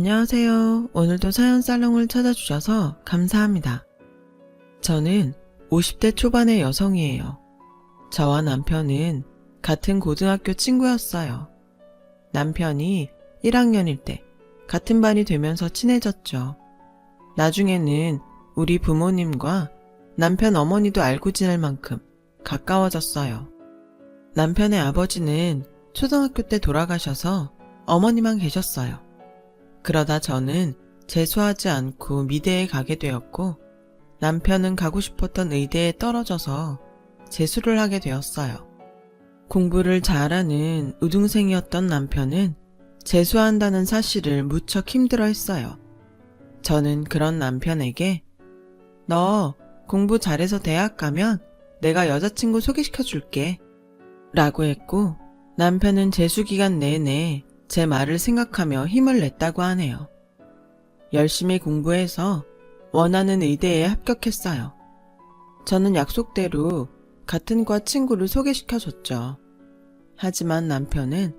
안녕하세요. 오늘도 사연 살롱을 찾아주셔서 감사합니다. 저는 50대 초반의 여성이에요. 저와 남편은 같은 고등학교 친구였어요. 남편이 1학년일 때 같은 반이 되면서 친해졌죠. 나중에는 우리 부모님과 남편 어머니도 알고 지낼 만큼 가까워졌어요. 남편의 아버지는 초등학교 때 돌아가셔서 어머니만 계셨어요. 그러다 저는 재수하지 않고 미대에 가게 되었고 남편은 가고 싶었던 의대에 떨어져서 재수를 하게 되었어요. 공부를 잘하는 우등생이었던 남편은 재수한다는 사실을 무척 힘들어했어요. 저는 그런 남편에게 너 공부 잘해서 대학 가면 내가 여자친구 소개시켜줄게 라고 했고 남편은 재수 기간 내내 제 말을 생각하며 힘을 냈다고 하네요. 열심히 공부해서 원하는 의대에 합격했어요. 저는 약속대로 같은 과 친구를 소개시켜줬죠. 하지만 남편은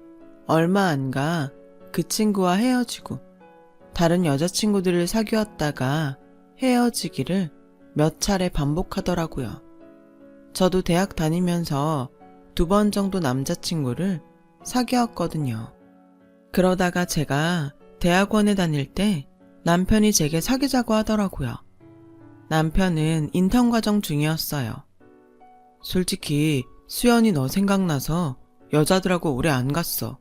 얼마 안 가 그 친구와 헤어지고 다른 여자친구들을 사귀었다가 헤어지기를 몇 차례 반복하더라고요. 저도 대학 다니면서 2번 정도 남자친구를 사귀었거든요. 그러다가 제가 대학원에 다닐 때 남편이 제게 사귀자고 하더라고요. 남편은 인턴 과정 중이었어요. 솔직히 수연이 너 생각나서 여자들하고 오래 안 갔어.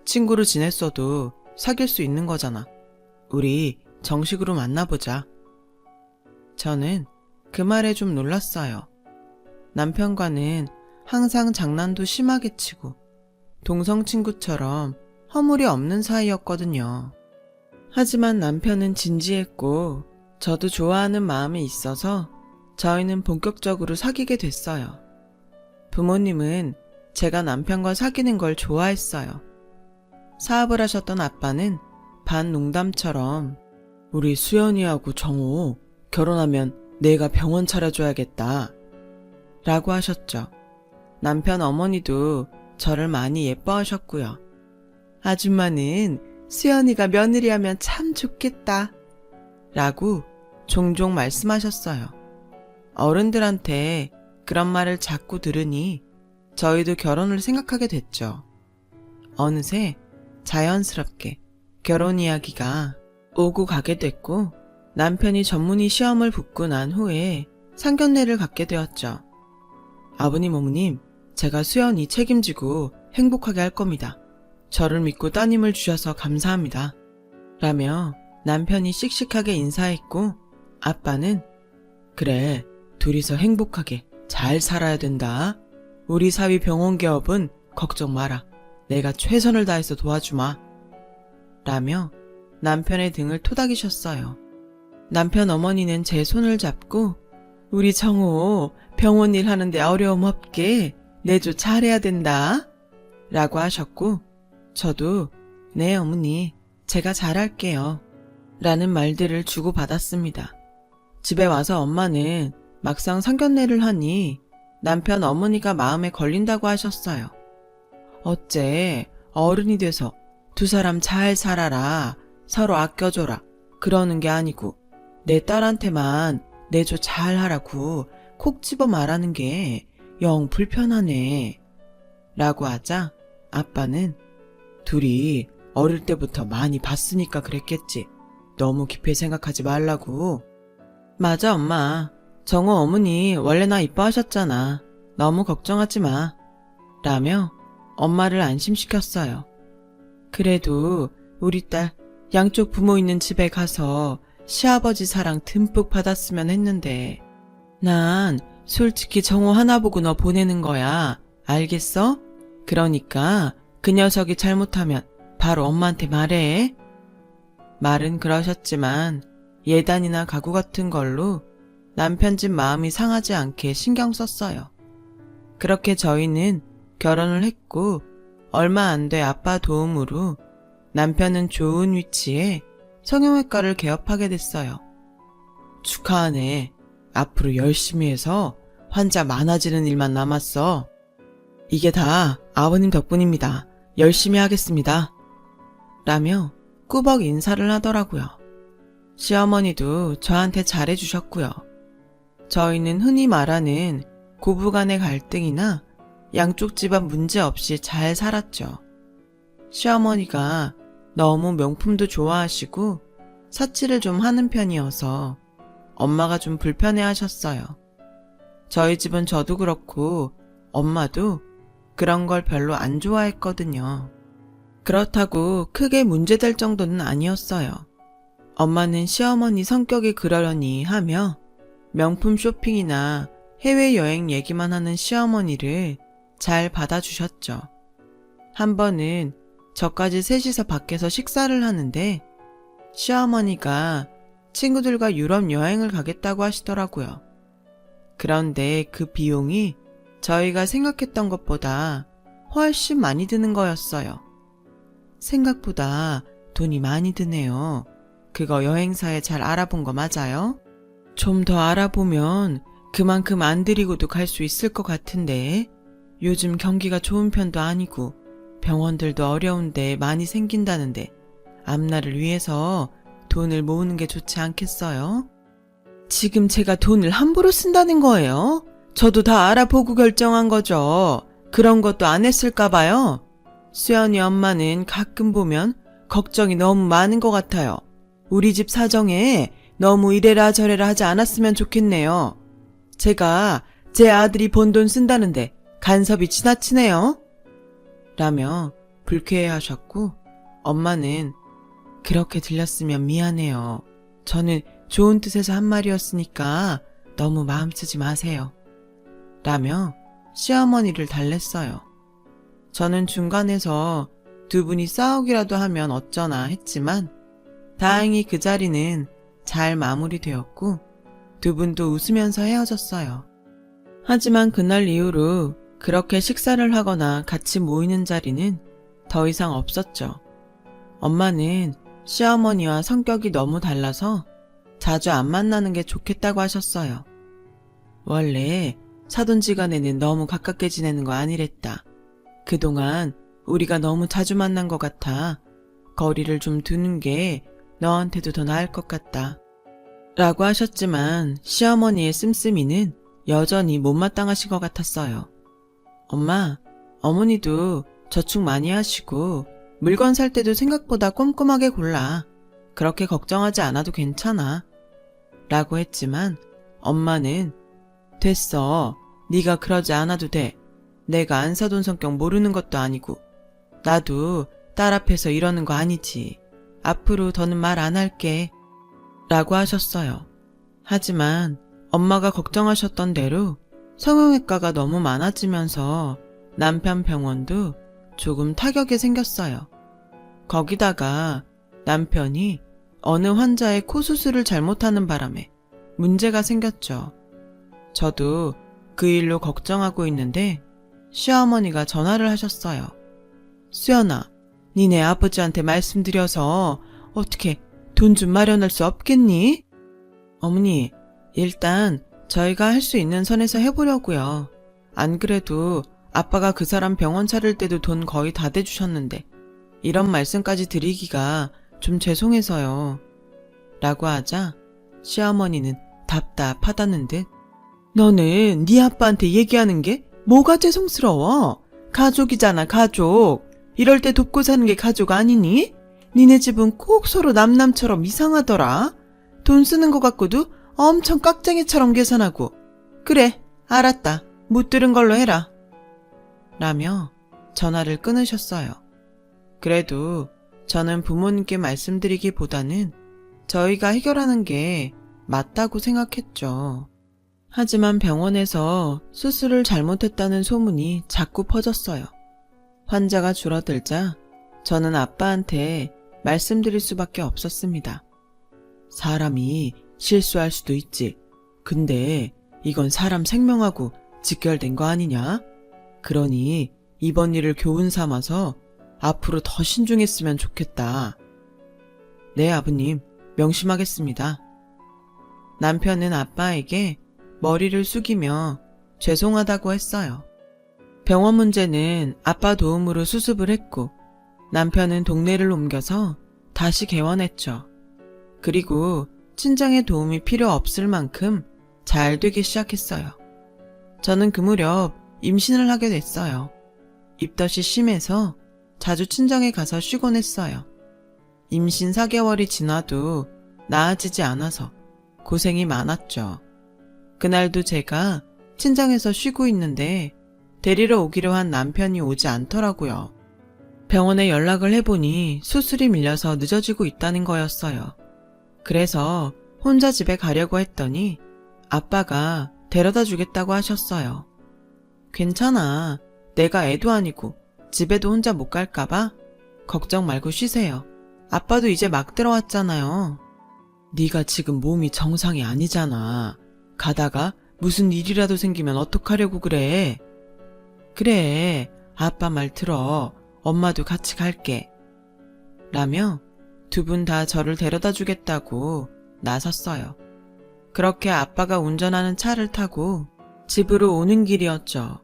친구로 지냈어도 사귈 수 있는 거잖아. 우리 정식으로 만나보자. 저는 그 말에 좀 놀랐어요. 남편과는 항상 장난도 심하게 치고 동성 친구처럼 허물이 없는 사이였거든요. 하지만 남편은 진지했고 저도 좋아하는 마음이 있어서 저희는 본격적으로 사귀게 됐어요. 부모님은 제가 남편과 사귀는 걸 좋아했어요. 사업을 하셨던 아빠는 반농담처럼 우리 수연이하고 정호 결혼하면 내가 병원 차려줘야겠다 라고 하셨죠. 남편 어머니도 저를 많이 예뻐하셨고요. 아줌마는 수연이가 며느리 하면 참 좋겠다 라고 종종 말씀하셨어요. 어른들한테 그런 말을 자꾸 들으니 저희도 결혼을 생각하게 됐죠. 어느새 자연스럽게 결혼 이야기가 오고 가게 됐고 남편이 전문의 시험을 붙고 난 후에 상견례를 갖게 되었죠. 아버님 어머님, 제가 수연이 책임지고 행복하게 할 겁니다. 저를 믿고 따님을 주셔서 감사합니다. 라며 남편이 씩씩하게 인사했고 아빠는 그래, 둘이서 행복하게 잘 살아야 된다. 우리 사위 병원 개업은 걱정 마라. 내가 최선을 다해서 도와주마. 라며 남편의 등을 토닥이셨어요. 남편 어머니는 제 손을 잡고 우리 정호 병원 일 하는데 어려움 없게 내조 잘해야 된다. 라고 하셨고 저도 네 어머니 제가 잘할게요. 라는 말들을 주고받았습니다. 집에 와서 엄마는 막상 상견례를 하니 남편 어머니가 마음에 걸린다고 하셨어요. 어째 어른이 돼서 두 사람 잘 살아라, 서로 아껴줘라 그러는 게 아니고 내 딸한테만 내조 잘하라고 콕 집어 말하는 게 영 불편하네 라고 하자 아빠는 둘이 어릴 때부터 많이 봤으니까 그랬겠지. 너무 깊이 생각하지 말라고. 맞아 엄마. 정호 어머니 원래 나 이뻐하셨잖아. 너무 걱정하지 마. 라며 엄마를 안심시켰어요. 그래도 우리 딸 양쪽 부모 있는 집에 가서 시아버지 사랑 듬뿍 받았으면 했는데 난 솔직히 정호 하나 보고 너 보내는 거야. 알겠어? 그러니까 그 녀석이 잘못하면 바로 엄마한테 말해. 말은 그러셨지만 예단이나 가구 같은 걸로 남편 집 마음이 상하지 않게 신경 썼어요. 그렇게 저희는 결혼을 했고 얼마 안 돼 아빠 도움으로 남편은 좋은 위치에 성형외과를 개업하게 됐어요. 축하하네. 앞으로 열심히 해서 환자 많아지는 일만 남았어. 이게 다 아버님 덕분입니다. 열심히 하겠습니다. 라며 꾸벅 인사를 하더라고요. 시어머니도 저한테 잘해주셨고요. 저희는 흔히 말하는 고부간의 갈등이나 양쪽 집안 문제 없이 잘 살았죠. 시어머니가 너무 명품도 좋아하시고 사치를 좀 하는 편이어서 엄마가 좀 불편해하셨어요. 저희 집은 저도 그렇고 엄마도 그런 걸 별로 안 좋아했거든요. 그렇다고 크게 문제될 정도는 아니었어요. 엄마는 시어머니 성격이 그러려니 하며 명품 쇼핑이나 해외여행 얘기만 하는 시어머니를 잘 받아주셨죠. 한 번은 저까지 셋이서 밖에서 식사를 하는데 시어머니가 친구들과 유럽 여행을 가겠다고 하시더라고요. 그런데 그 비용이 저희가 생각했던 것보다 훨씬 많이 드는 거였어요. 생각보다 돈이 많이 드네요. 그거 여행사에 잘 알아본 거 맞아요? 좀 더 알아보면 그만큼 안 들이고도 갈 수 있을 것 같은데 요즘 경기가 좋은 편도 아니고 병원들도 어려운데 많이 생긴다는데 앞날을 위해서 돈을 모으는 게 좋지 않겠어요? 지금 제가 돈을 함부로 쓴다는 거예요? 저도 다 알아보고 결정한 거죠. 그런 것도 안 했을까 봐요. 수연이 엄마는 가끔 보면 걱정이 너무 많은 것 같아요. 우리 집 사정에 너무 이래라 저래라 하지 않았으면 좋겠네요. 제가 제 아들이 번 돈 쓴다는데 간섭이 지나치네요. 라며 불쾌해하셨고 엄마는 그렇게 들렸으면 미안해요. 저는 좋은 뜻에서 한 말이었으니까 너무 마음 쓰지 마세요. 라며 시어머니를 달랬어요. 저는 중간에서 두 분이 싸우기라도 하면 어쩌나 했지만 다행히 그 자리는 잘 마무리되었고 두 분도 웃으면서 헤어졌어요. 하지만 그날 이후로 그렇게 식사를 하거나 같이 모이는 자리는 더 이상 없었죠. 엄마는 시어머니와 성격이 너무 달라서 자주 안 만나는 게 좋겠다고 하셨어요. 원래 사돈지간에는 너무 가깝게 지내는 거 아니랬다. 그동안 우리가 너무 자주 만난 것 같아 거리를 좀 두는 게 너한테도 더 나을 것 같다. 라고 하셨지만 시어머니의 씀씀이는 여전히 못마땅하신 것 같았어요. 엄마, 어머니도 저축 많이 하시고 물건 살 때도 생각보다 꼼꼼하게 골라. 그렇게 걱정하지 않아도 괜찮아. 라고 했지만 엄마는 됐어. 네가 그러지 않아도 돼. 내가 안 사돈 성격 모르는 것도 아니고 나도 딸 앞에서 이러는 거 아니지. 앞으로 더는 말 안 할게. 라고 하셨어요. 하지만 엄마가 걱정하셨던 대로 성형외과가 너무 많아지면서 남편 병원도 조금 타격이 생겼어요. 거기다가 남편이 어느 환자의 코 수술을 잘못하는 바람에 문제가 생겼죠. 저도 그 일로 걱정하고 있는데 시어머니가 전화를 하셨어요. 수연아, 니네 아버지한테 말씀드려서 어떻게 돈 좀 마련할 수 없겠니? 어머니, 일단 저희가 할 수 있는 선에서 해보려고요. 안 그래도 아빠가 그 사람 병원 차릴 때도 돈 거의 다 대주셨는데 이런 말씀까지 드리기가 좀 죄송해서요. 라고 하자 시어머니는 답답하다는 듯 너는 네 아빠한테 얘기하는 게 뭐가 죄송스러워? 가족이잖아, 가족. 이럴 때 돕고 사는 게 가족 아니니? 니네 집은 꼭 서로 남남처럼 이상하더라. 돈 쓰는 거 갖고도 엄청 깍쟁이처럼 계산하고. 그래, 알았다. 못 들은 걸로 해라. 라며 전화를 끊으셨어요. 그래도 저는 부모님께 말씀드리기보다는 저희가 해결하는 게 맞다고 생각했죠. 하지만 병원에서 수술을 잘못했다는 소문이 자꾸 퍼졌어요. 환자가 줄어들자 저는 아빠한테 말씀드릴 수밖에 없었습니다. 사람이 실수할 수도 있지. 근데 이건 사람 생명하고 직결된 거 아니냐? 그러니 이번 일을 교훈 삼아서 앞으로 더 신중했으면 좋겠다. 네, 아버님, 명심하겠습니다. 남편은 아빠에게 머리를 숙이며 죄송하다고 했어요. 병원 문제는 아빠 도움으로 수습을 했고 남편은 동네를 옮겨서 다시 개원했죠. 그리고 친정의 도움이 필요 없을 만큼 잘 되기 시작했어요. 저는 그 무렵 임신을 하게 됐어요. 입덧이 심해서 자주 친정에 가서 쉬곤 했어요. 임신 4개월이 지나도 나아지지 않아서 고생이 많았죠. 그날도 제가 친정에서 쉬고 있는데 데리러 오기로 한 남편이 오지 않더라고요. 병원에 연락을 해보니 수술이 밀려서 늦어지고 있다는 거였어요. 그래서 혼자 집에 가려고 했더니 아빠가 데려다 주겠다고 하셨어요. 괜찮아. 내가 애도 아니고 집에도 혼자 못 갈까봐 걱정 말고 쉬세요. 아빠도 이제 막 들어왔잖아요. 네가 지금 몸이 정상이 아니잖아. 가다가 무슨 일이라도 생기면 어떡하려고 그래. 그래, 아빠 말 들어. 엄마도 같이 갈게. 라며 두 분 다 저를 데려다 주겠다고 나섰어요. 그렇게 아빠가 운전하는 차를 타고 집으로 오는 길이었죠.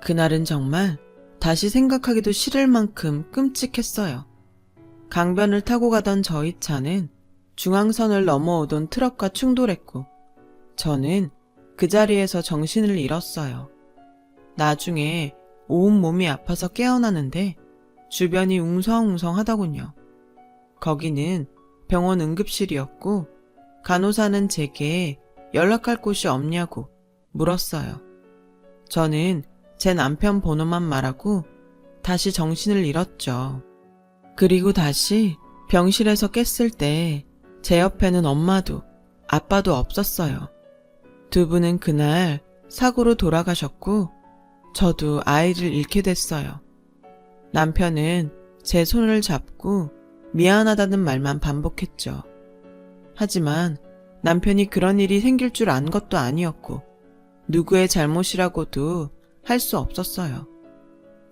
그날은 정말 다시 생각하기도 싫을 만큼 끔찍했어요. 강변을 타고 가던 저희 차는 중앙선을 넘어오던 트럭과 충돌했고 저는 그 자리에서 정신을 잃었어요. 나중에 온몸이 아파서 깨어나는데 주변이 웅성웅성하더군요. 거기는 병원 응급실이었고 간호사는 제게 연락할 곳이 없냐고 물었어요. 저는 제 남편 번호만 말하고 다시 정신을 잃었죠. 그리고 다시 병실에서 깼을 때 제 옆에는 엄마도 아빠도 없었어요. 두 분은 그날 사고로 돌아가셨고 저도 아이를 잃게 됐어요. 남편은 제 손을 잡고 미안하다는 말만 반복했죠. 하지만 남편이 그런 일이 생길 줄 안 것도 아니었고 누구의 잘못이라고도 할 수 없었어요.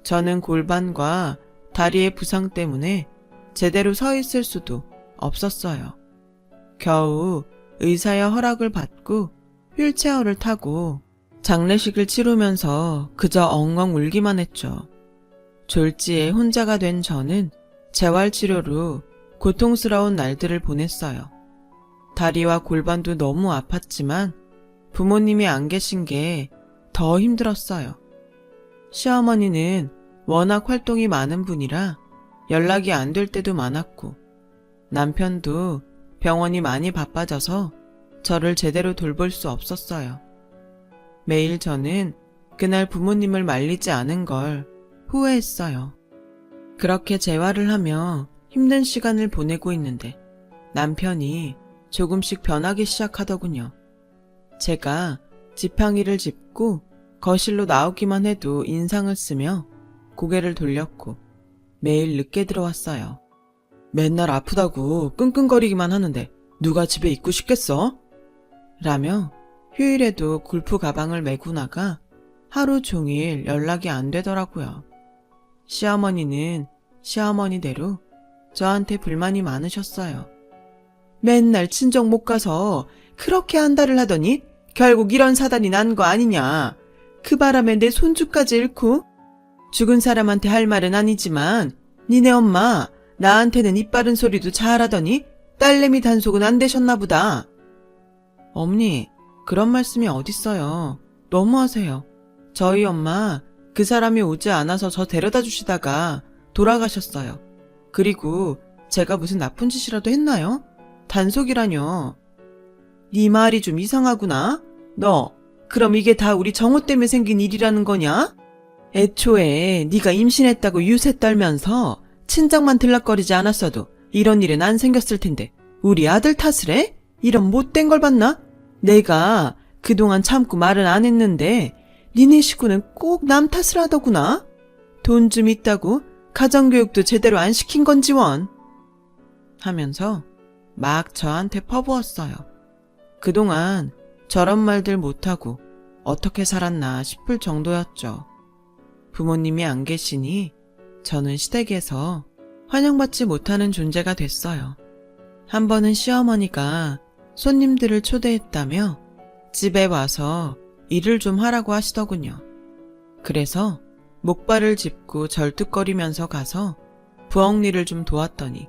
저는 골반과 다리의 부상 때문에 제대로 서 있을 수도 없었어요. 겨우 의사의 허락을 받고 휠체어를 타고 장례식을 치르면서 그저 엉엉 울기만 했죠. 졸지에 혼자가 된 저는 재활치료로 고통스러운 날들을 보냈어요. 다리와 골반도 너무 아팠지만 부모님이 안 계신 게 더 힘들었어요. 시어머니는 워낙 활동이 많은 분이라 연락이 안 될 때도 많았고 남편도 병원이 많이 바빠져서 저를 제대로 돌볼 수 없었어요. 매일 저는 그날 부모님을 말리지 않은 걸 후회했어요. 그렇게 재활을 하며 힘든 시간을 보내고 있는데 남편이 조금씩 변하기 시작하더군요. 제가 지팡이를 짚고 거실로 나오기만 해도 인상을 쓰며 고개를 돌렸고 매일 늦게 들어왔어요. 맨날 아프다고 끙끙거리기만 하는데 누가 집에 있고 싶겠어? 라며 휴일에도 골프 가방을 메고 나가 하루 종일 연락이 안 되더라고요. 시어머니는 시어머니대로 저한테 불만이 많으셨어요. 맨날 친정 못 가서 그렇게 한달을 하더니 결국 이런 사단이 난 거 아니냐. 그 바람에 내 손주까지 잃고. 죽은 사람한테 할 말은 아니지만 니네 엄마 나한테는 입 바른 소리도 잘하더니 딸내미 단속은 안 되셨나 보다. 어머니, 그런 말씀이 어딨어요. 너무하세요. 저희 엄마 그 사람이 오지 않아서 저 데려다 주시다가 돌아가셨어요. 그리고 제가 무슨 나쁜 짓이라도 했나요? 단속이라뇨. 네 말이 좀 이상하구나. 너 그럼 이게 다 우리 정호 때문에 생긴 일이라는 거냐? 애초에 네가 임신했다고 유세 떨면서 친정만 들락거리지 않았어도 이런 일은 안 생겼을 텐데 우리 아들 탓을 해? 이런 못된 걸 봤나? 내가 그동안 참고 말은 안 했는데 니네 식구는 꼭 남 탓을 하더구나. 돈 좀 있다고 가정교육도 제대로 안 시킨 건지 원. 하면서 막 저한테 퍼부었어요. 그동안 저런 말들 못하고 어떻게 살았나 싶을 정도였죠. 부모님이 안 계시니 저는 시댁에서 환영받지 못하는 존재가 됐어요. 한 번은 시어머니가 손님들을 초대했다며 집에 와서 일을 좀 하라고 하시더군요. 그래서 목발을 짚고 절뚝거리면서 가서 부엌일을 좀 도왔더니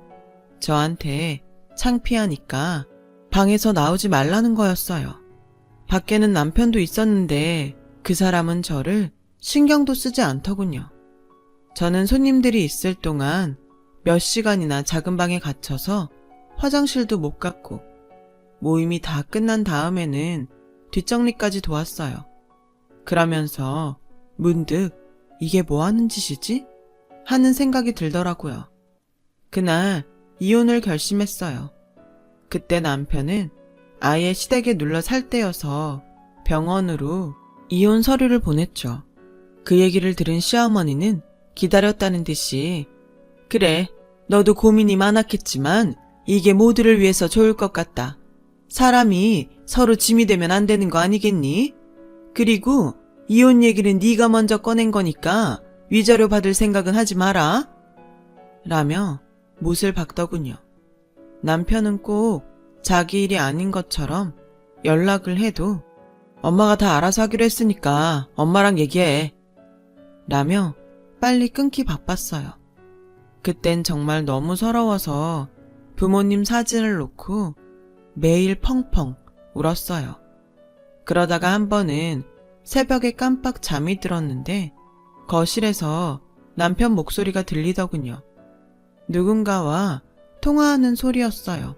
저한테 창피하니까 방에서 나오지 말라는 거였어요. 밖에는 남편도 있었는데 그 사람은 저를 신경도 쓰지 않더군요. 저는 손님들이 있을 동안 몇 시간이나 작은 방에 갇혀서 화장실도 못 갔고 모임이 다 끝난 다음에는 뒷정리까지 도왔어요. 그러면서 문득 이게 뭐 하는 짓이지? 하는 생각이 들더라고요. 그날 이혼을 결심했어요. 그때 남편은 아예 시댁에 눌러 살 때여서 병원으로 이혼 서류를 보냈죠. 그 얘기를 들은 시어머니는 기다렸다는 듯이 그래, 너도 고민이 많았겠지만 이게 모두를 위해서 좋을 것 같다. 사람이 서로 짐이 되면 안 되는 거 아니겠니? 그리고 이혼 얘기는 네가 먼저 꺼낸 거니까 위자료 받을 생각은 하지 마라. 라며 못을 박더군요. 남편은 꼭 자기 일이 아닌 것처럼 연락을 해도 엄마가 다 알아서 하기로 했으니까 엄마랑 얘기해. 라며 빨리 끊기 바빴어요. 그땐 정말 너무 서러워서 부모님 사진을 놓고 매일 펑펑 울었어요. 그러다가 한 번은 새벽에 깜빡 잠이 들었는데 거실에서 남편 목소리가 들리더군요. 누군가와 통화하는 소리였어요.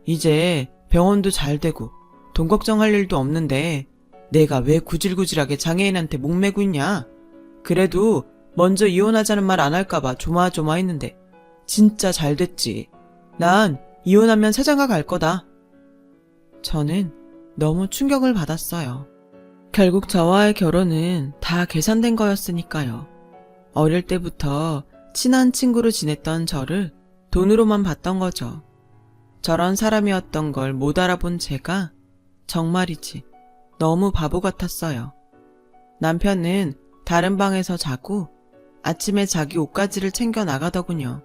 이제 병원도 잘 되고 돈 걱정할 일도 없는데 내가 왜 구질구질하게 장애인한테 목매고 있냐? 그래도 먼저 이혼하자는 말 안 할까봐 조마조마했는데 진짜 잘 됐지. 난 이혼하면 새장가 갈 거다. 저는 너무 충격을 받았어요. 결국 저와의 결혼은 다 계산된 거였으니까요. 어릴 때부터 친한 친구로 지냈던 저를 돈으로만 봤던 거죠. 저런 사람이었던 걸 못 알아본 제가 정말이지 너무 바보 같았어요. 남편은 다른 방에서 자고 아침에 자기 옷가지를 챙겨 나가더군요.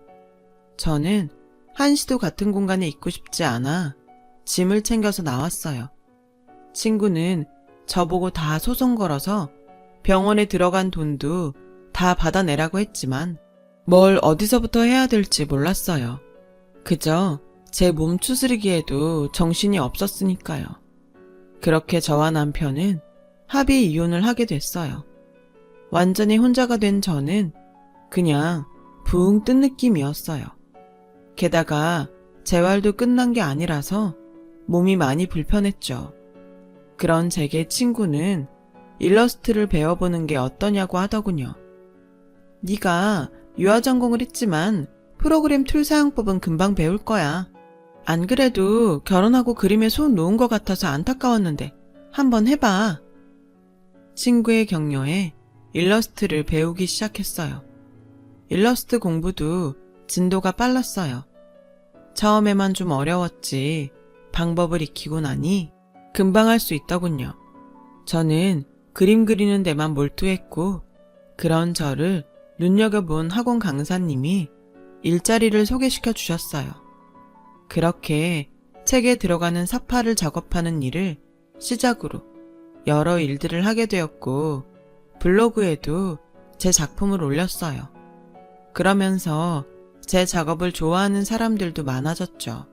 저는 한시도 같은 공간에 있고 싶지 않아 짐을 챙겨서 나왔어요. 친구는 저보고 다 소송 걸어서 병원에 들어간 돈도 다 받아내라고 했지만 뭘 어디서부터 해야 될지 몰랐어요. 그저 제 몸 추스르기에도 정신이 없었으니까요. 그렇게 저와 남편은 합의 이혼을 하게 됐어요. 완전히 혼자가 된 저는 그냥 붕 뜬 느낌이었어요. 게다가 재활도 끝난 게 아니라서 몸이 많이 불편했죠. 그런 제게 친구는 일러스트를 배워보는 게 어떠냐고 하더군요. 네가 유아 전공을 했지만 프로그램 툴 사용법은 금방 배울 거야. 안 그래도 결혼하고 그림에 손 놓은 것 같아서 안타까웠는데 한번 해봐. 친구의 격려에 일러스트를 배우기 시작했어요. 일러스트 공부도 진도가 빨랐어요. 처음에만 좀 어려웠지 방법을 익히고 나니 금방 할 수 있더군요. 저는 그림 그리는 데만 몰두했고 그런 저를 눈여겨본 학원 강사님이 일자리를 소개시켜 주셨어요. 그렇게 책에 들어가는 사파를 작업하는 일을 시작으로 여러 일들을 하게 되었고 블로그에도 제 작품을 올렸어요. 그러면서 제 작업을 좋아하는 사람들도 많아졌죠.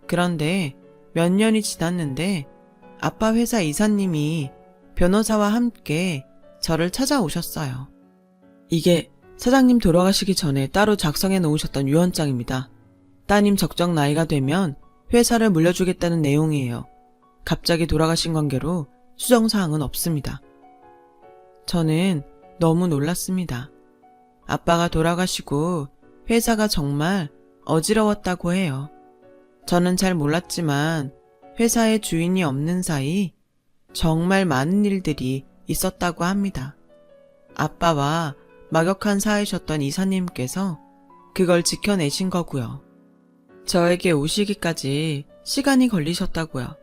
그런데 몇 년이 지났는데 아빠 회사 이사님이 변호사와 함께 저를 찾아오셨어요. 이게 사장님 돌아가시기 전에 따로 작성해 놓으셨던 유언장입니다. 따님 적정 나이가 되면 회사를 물려주겠다는 내용이에요. 갑자기 돌아가신 관계로 수정사항은 없습니다. 저는 너무 놀랐습니다. 아빠가 돌아가시고 회사가 정말 어지러웠다고 해요. 저는 잘 몰랐지만 회사의 주인이 없는 사이 정말 많은 일들이 있었다고 합니다. 아빠와 막역한 사이셨던 이사님께서 그걸 지켜내신 거고요. 저에게 오시기까지 시간이 걸리셨다고요.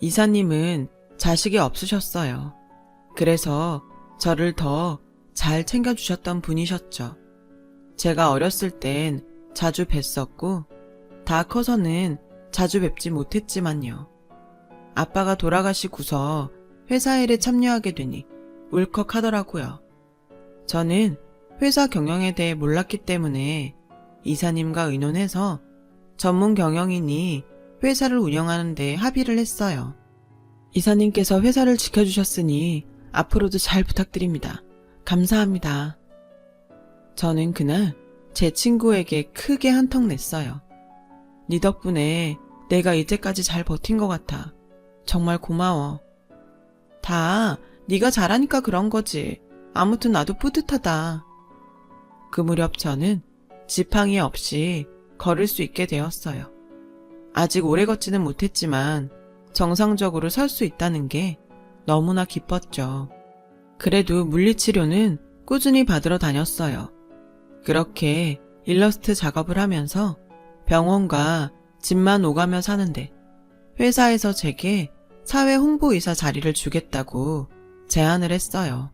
이사님은 자식이 없으셨어요. 그래서 저를 더 잘 챙겨주셨던 분이셨죠. 제가 어렸을 땐 자주 뵀었고 다 커서는 자주 뵙지 못했지만요. 아빠가 돌아가시고서 회사 일에 참여하게 되니 울컥하더라고요. 저는 회사 경영에 대해 몰랐기 때문에 이사님과 의논해서 전문 경영인이 회사를 운영하는데 합의를 했어요. 이사님께서 회사를 지켜주셨으니 앞으로도 잘 부탁드립니다. 감사합니다. 저는 그날 제 친구에게 크게 한턱 냈어요. 네 덕분에 내가 이제까지 잘 버틴 것 같아. 정말 고마워. 다 네가 잘하니까 그런 거지. 아무튼 나도 뿌듯하다. 그 무렵 저는 지팡이 없이 걸을 수 있게 되었어요. 아직 오래 걷지는 못했지만 정상적으로 설 수 있다는 게 너무나 기뻤죠. 그래도 물리치료는 꾸준히 받으러 다녔어요. 그렇게 일러스트 작업을 하면서 병원과 집만 오가며 사는데 회사에서 제게 사회 홍보이사 자리를 주겠다고 제안을 했어요.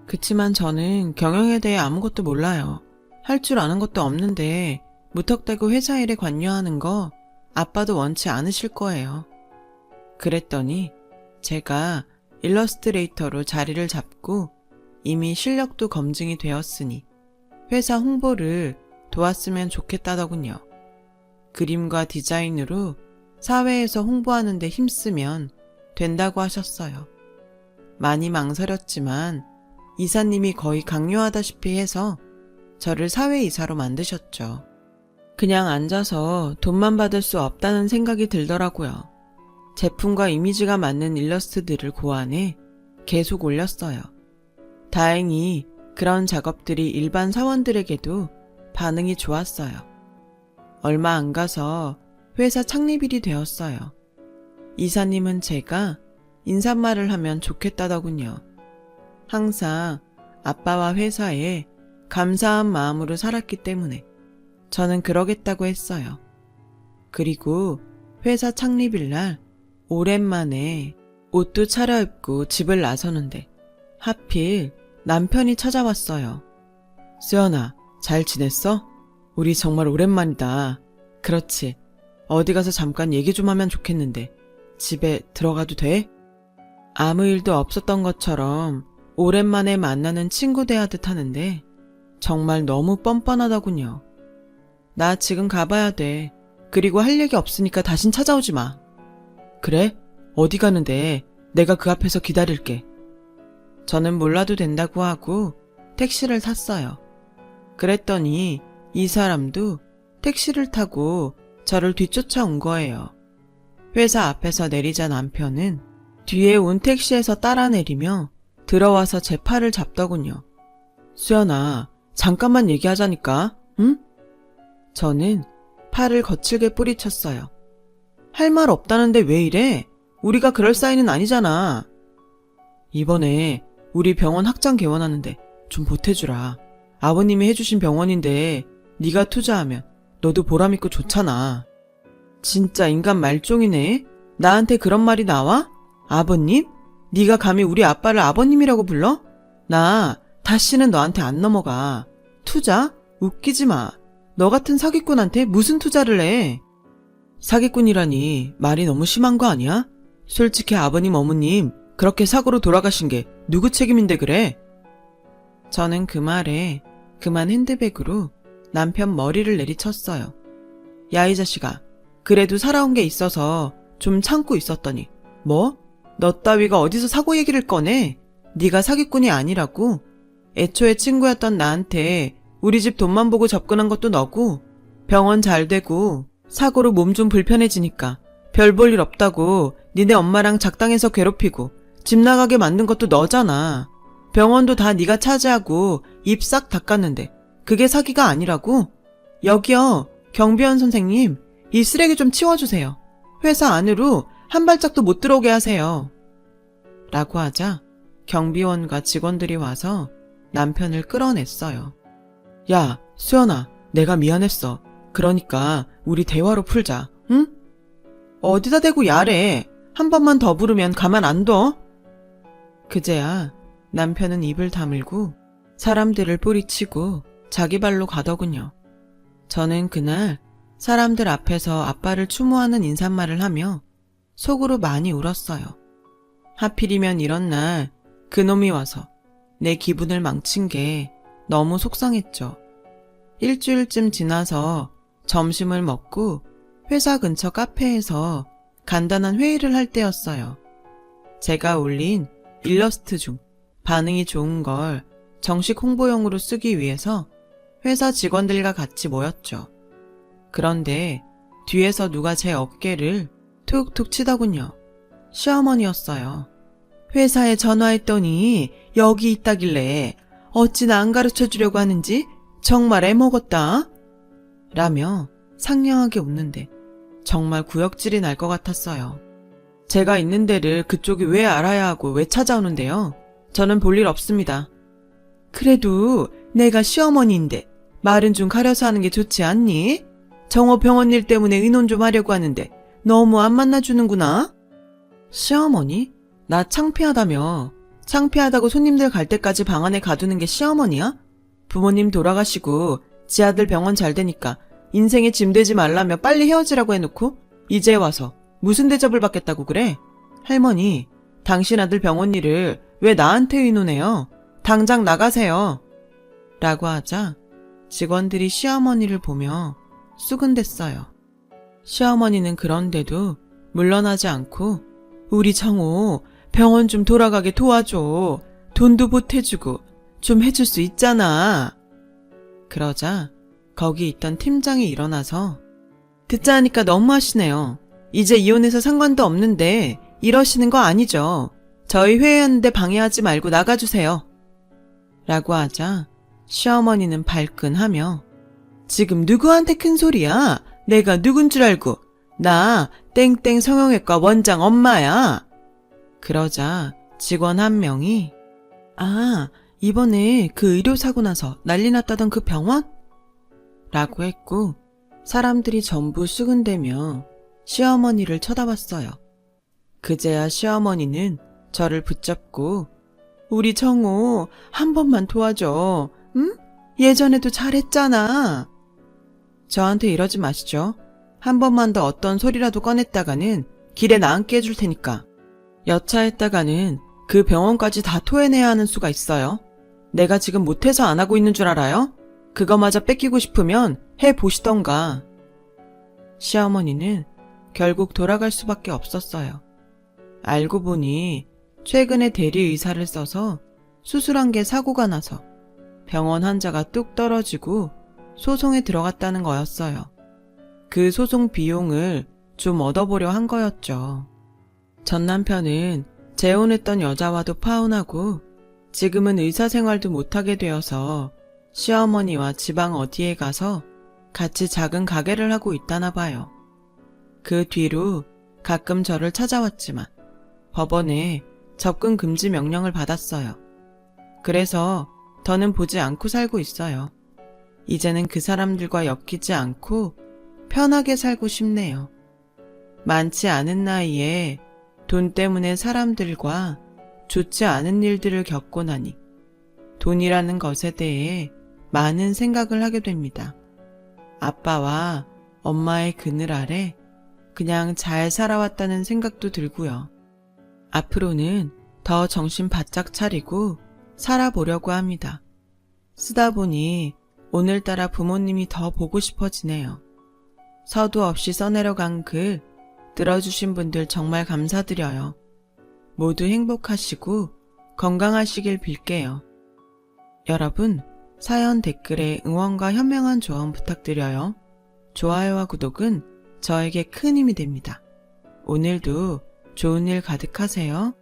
그치만 저는 경영에 대해 아무것도 몰라요. 할 줄 아는 것도 없는데 무턱대고 회사 일에 관여하는 거 아빠도 원치 않으실 거예요. 그랬더니 제가 일러스트레이터로 자리를 잡고 이미 실력도 검증이 되었으니 회사 홍보를 도왔으면 좋겠다더군요. 그림과 디자인으로 사회에서 홍보하는 데 힘쓰면 된다고 하셨어요. 많이 망설였지만 이사님이 거의 강요하다시피 해서 저를 사회이사로 만드셨죠. 그냥 앉아서 돈만 받을 수 없다는 생각이 들더라고요. 제품과 이미지가 맞는 일러스트들을 고안해 계속 올렸어요. 다행히 그런 작업들이 일반 사원들에게도 반응이 좋았어요. 얼마 안 가서 회사 창립일이 되었어요. 이사님은 제가 인사말을 하면 좋겠다더군요. 항상 아빠와 회사에 감사한 마음으로 살았기 때문에 저는 그러겠다고 했어요. 그리고 회사 창립일날 오랜만에 옷도 차려입고 집을 나서는데 하필 남편이 찾아왔어요. 수연아, 잘 지냈어? 우리 정말 오랜만이다. 그렇지. 어디 가서 잠깐 얘기 좀 하면 좋겠는데 집에 들어가도 돼? 아무 일도 없었던 것처럼 오랜만에 만나는 친구 대하듯 하는데 정말 너무 뻔뻔하더군요. 나 지금 가봐야 돼. 그리고 할 얘기 없으니까 다신 찾아오지 마. 그래? 어디 가는데? 내가 그 앞에서 기다릴게. 저는 몰라도 된다고 하고 택시를 탔어요. 그랬더니 이 사람도 택시를 타고 저를 뒤쫓아 온 거예요. 회사 앞에서 내리자 남편은 뒤에 온 택시에서 따라 내리며 들어와서 제 팔을 잡더군요. 수연아, 잠깐만 얘기하자니까, 응? 저는 팔을 거칠게 뿌리쳤어요. 할 말 없다는데 왜 이래? 우리가 그럴 사이는 아니잖아. 이번에 우리 병원 확장 개원하는데 좀 보태주라. 아버님이 해주신 병원인데 네가 투자하면 너도 보람있고 좋잖아. 진짜 인간 말종이네. 나한테 그런 말이 나와? 아버님? 네가 감히 우리 아빠를 아버님이라고 불러? 나 다시는 너한테 안 넘어가. 투자? 웃기지 마. 너 같은 사기꾼한테 무슨 투자를 해? 사기꾼이라니 말이 너무 심한 거 아니야? 솔직히 아버님 어머님 그렇게 사고로 돌아가신 게 누구 책임인데 그래? 저는 그 말에 그만 핸드백으로 남편 머리를 내리쳤어요. 야, 이 자식아. 그래도 살아온 게 있어서 좀 참고 있었더니 뭐? 너 따위가 어디서 사고 얘기를 꺼내? 네가 사기꾼이 아니라고? 애초에 친구였던 나한테 우리 집 돈만 보고 접근한 것도 너고 병원 잘 되고 사고로 몸 좀 불편해지니까 별 볼 일 없다고 니네 엄마랑 작당해서 괴롭히고 집 나가게 만든 것도 너잖아. 병원도 다 네가 차지하고 입 싹 닦았는데 그게 사기가 아니라고? 여기요, 경비원 선생님, 이 쓰레기 좀 치워주세요. 회사 안으로 한 발짝도 못 들어오게 하세요. 라고 하자 경비원과 직원들이 와서 남편을 끌어냈어요. 야, 수연아, 내가 미안했어. 그러니까 우리 대화로 풀자, 응? 어디다 대고 야래. 한 번만 더 부르면 가만 안 둬. 그제야 남편은 입을 다물고 사람들을 뿌리치고 자기 발로 가더군요. 저는 그날 사람들 앞에서 아빠를 추모하는 인사말을 하며 속으로 많이 울었어요. 하필이면 이런 날 그놈이 와서 내 기분을 망친 게 너무 속상했죠. 일주일쯤 지나서 점심을 먹고 회사 근처 카페에서 간단한 회의를 할 때였어요. 제가 올린 일러스트 중 반응이 좋은 걸 정식 홍보용으로 쓰기 위해서 회사 직원들과 같이 모였죠. 그런데 뒤에서 누가 제 어깨를 툭툭 치더군요. 시어머니였어요. 회사에 전화했더니 여기 있다길래 어찌나 안 가르쳐 주려고 하는지 정말 애먹었다. 라며 상냥하게 웃는데 정말 구역질이 날 것 같았어요. 제가 있는 데를 그쪽이 왜 알아야 하고 왜 찾아오는데요? 저는 볼 일 없습니다. 그래도 내가 시어머니인데 말은 좀 가려서 하는 게 좋지 않니? 정호 병원 일 때문에 의논 좀 하려고 하는데 너무 안 만나주는구나. 시어머니? 나 창피하다며. 창피하다고 손님들 갈 때까지 방 안에 가두는 게 시어머니야? 부모님 돌아가시고 지 아들 병원 잘 되니까 인생에 짐 되지 말라며 빨리 헤어지라고 해놓고 이제 와서 무슨 대접을 받겠다고 그래? 할머니, 당신 아들 병원 일을 왜 나한테 의논해요? 당장 나가세요. 라고 하자 직원들이 시어머니를 보며 수근댔어요. 시어머니는 그런데도 물러나지 않고 우리 정호 병원 좀 돌아가게 도와줘. 돈도 보태주고 좀 해줄 수 있잖아. 그러자 거기 있던 팀장이 일어나서 듣자 하니까 너무하시네요. 이제 이혼해서 상관도 없는데 이러시는 거 아니죠. 저희 회의하는데 방해하지 말고 나가주세요. 라고 하자 시어머니는 발끈하며 지금 누구한테 큰 소리야? 내가 누군 줄 알고. 나 땡땡 성형외과 원장 엄마야. 그러자 직원 한 명이 아, 이번에 그 의료사고 나서 난리 났다던 그 병원? 라고 했고 사람들이 전부 수근대며 시어머니를 쳐다봤어요. 그제야 시어머니는 저를 붙잡고 우리 정호 한 번만 도와줘. 응? 예전에도 잘했잖아. 저한테 이러지 마시죠. 한 번만 더 어떤 소리라도 꺼냈다가는 길에 나앉게 해줄 테니까. 여차했다가는 그 병원까지 다 토해내야 하는 수가 있어요. 내가 지금 못해서 안 하고 있는 줄 알아요? 그거마저 뺏기고 싶으면 해보시던가. 시어머니는 결국 돌아갈 수밖에 없었어요. 알고 보니 최근에 대리의사를 써서 수술한 게 사고가 나서 병원 환자가 뚝 떨어지고 소송에 들어갔다는 거였어요. 그 소송 비용을 좀 얻어보려 한 거였죠. 전 남편은 재혼했던 여자와도 파혼하고 지금은 의사 생활도 못하게 되어서 시어머니와 지방 어디에 가서 같이 작은 가게를 하고 있다나 봐요. 그 뒤로 가끔 저를 찾아왔지만 법원에 접근 금지 명령을 받았어요. 그래서 더는 보지 않고 살고 있어요. 이제는 그 사람들과 엮이지 않고 편하게 살고 싶네요. 많지 않은 나이에 돈 때문에 사람들과 좋지 않은 일들을 겪고 나니 돈이라는 것에 대해 많은 생각을 하게 됩니다. 아빠와 엄마의 그늘 아래 그냥 잘 살아왔다는 생각도 들고요. 앞으로는 더 정신 바짝 차리고 살아보려고 합니다. 쓰다 보니 오늘따라 부모님이 더 보고 싶어지네요. 서두 없이 써내려간 글 들어주신 분들 정말 감사드려요. 모두 행복하시고 건강하시길 빌게요. 여러분, 사연 댓글에 응원과 현명한 조언 부탁드려요. 좋아요와 구독은 저에게 큰 힘이 됩니다. 오늘도 좋은 일 가득하세요.